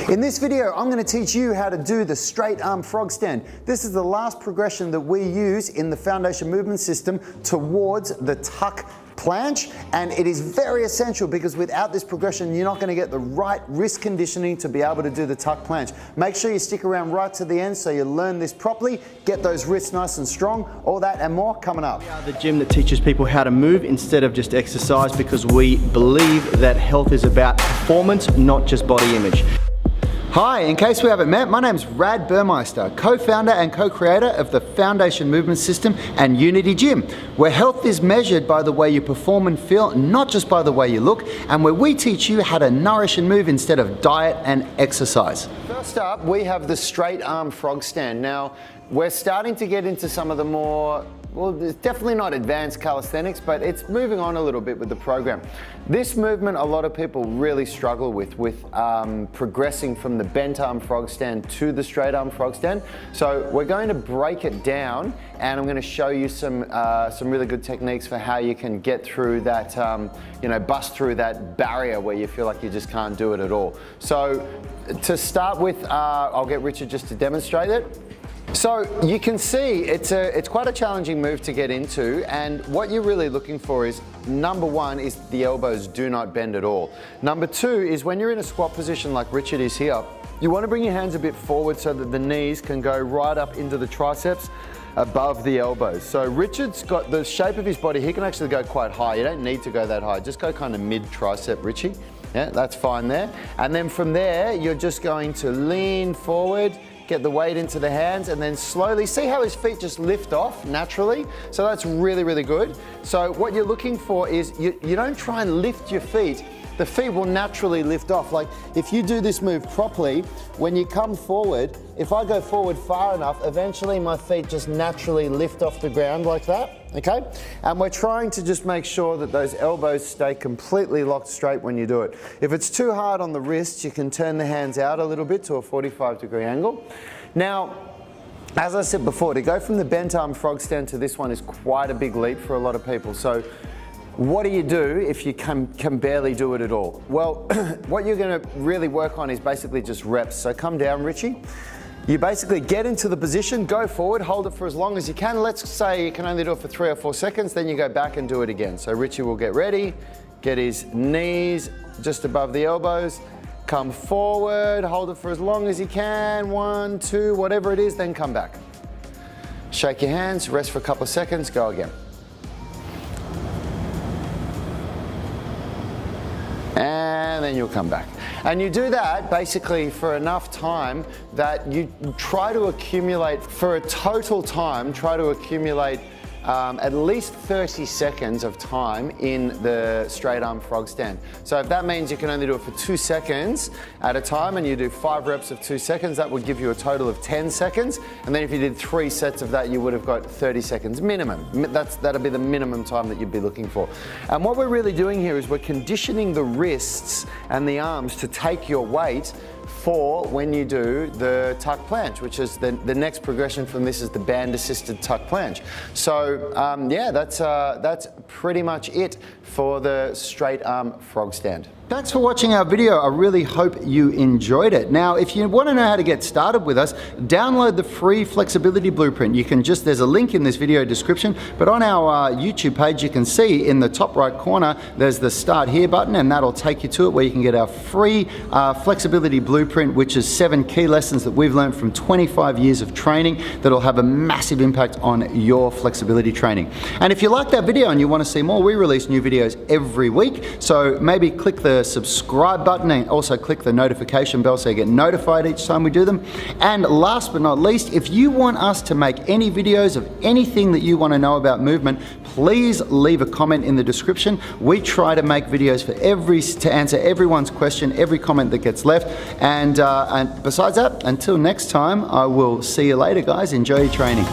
In this video, I'm going to teach you how to do the straight arm frog stand. This is the last progression that we use in the foundation movement system towards the tuck planche, and it is very essential because without this progression you're not going to get the right wrist conditioning to be able to do the tuck planche. Make sure you stick around right to the end so you learn this properly, get those wrists nice and strong, all that and more coming up. We are the gym that teaches people how to move instead of just exercise, because we believe that health is about performance, not just body image. Hi, in case we haven't met, my name's Rad Burmeister, co-founder and co-creator of the Foundation Movement System and Unity Gym, where health is measured by the way you perform and feel, not just by the way you look, and where we teach you how to nourish and move instead of diet and exercise. First up, we have the straight arm frog stand. Now, we're starting to get into some of the more, well, it's definitely not advanced calisthenics, but it's moving on a little bit with the program. This movement, a lot of people really struggle with progressing from the bent arm frog stand to the straight arm frog stand. So we're going to break it down, and I'm going to show you some really good techniques for how you can get through that, bust through that barrier where you feel like you just can't do it at all. So to start with, I'll get Richard just to demonstrate it. So you can see it's quite a challenging move to get into, and what you're really looking for is, number one is the elbows do not bend at all. Number two is when you're in a squat position like Richard is here, you want to bring your hands a bit forward so that the knees can go right up into the triceps above the elbows. So Richard's got the shape of his body, he can actually go quite high. You don't need to go that high, just go kind of mid tricep, Richie. Yeah, that's fine there. And then from there, you're just going to lean forward, get the weight into the hands, and then slowly, see how his feet just lift off naturally? So that's really, really good. So what you're looking for is, you don't try and lift your feet. The feet will naturally lift off. Like if you do this move properly, when you come forward, if I go forward far enough, eventually my feet just naturally lift off the ground like that, okay? And we're trying to just make sure that those elbows stay completely locked straight when you do it. If it's too hard on the wrists, you can turn the hands out a little bit to a 45-degree angle. Now, as I said before, to go from the bent arm frog stand to this one is quite a big leap for a lot of people. So what do you do if you can barely do it at all? Well, what you're going to really work on is basically just reps. So come down, Richie. You basically get into the position, go forward, hold it for as long as you can. Let's say you can only do it for 3 or 4 seconds, then you go back and do it again. So Richie will get ready, get his knees just above the elbows, come forward, hold it for as long as you can, 1, 2, whatever it is, then come back. Shake your hands, rest for a couple of seconds, go again. And then you'll come back. And you do that basically for enough time that you try to accumulate, for a total time, try to accumulate at least 30 seconds of time in the straight arm frog stand. So if that means you can only do it for 2 seconds at a time, and you do 5 reps of 2 seconds, that would give you a total of 10 seconds. And then if you did 3 sets of that, you would have got 30 seconds minimum. That'd be the minimum time that you'd be looking for. And what we're really doing here is we're conditioning the wrists and the arms to take your weight for when you do the tuck planche, which is the next progression from this is the band assisted tuck planche. So yeah, that's pretty much it for the straight arm frog stand. Thanks for watching our video. I really hope you enjoyed it. Now, if you want to know how to get started with us, download the free flexibility blueprint. You can just, there's a link in this video description, but on our YouTube page, you can see in the top right corner, there's the start here button, and that'll take you to it where you can get our free flexibility blueprint, which is 7 key lessons that we've learned from 25 years of training that'll have a massive impact on your flexibility training. And if you like that video and you want to see more, we release new videos every week. So maybe click the subscribe button and also click the notification bell so you get notified each time we do them. And last but not least, if you want us to make any videos of anything that you want to know about movement, please leave a comment in the description. We try to make videos to answer everyone's question, every comment that gets left. And besides that, until next time, I will see you later, guys. Enjoy your training.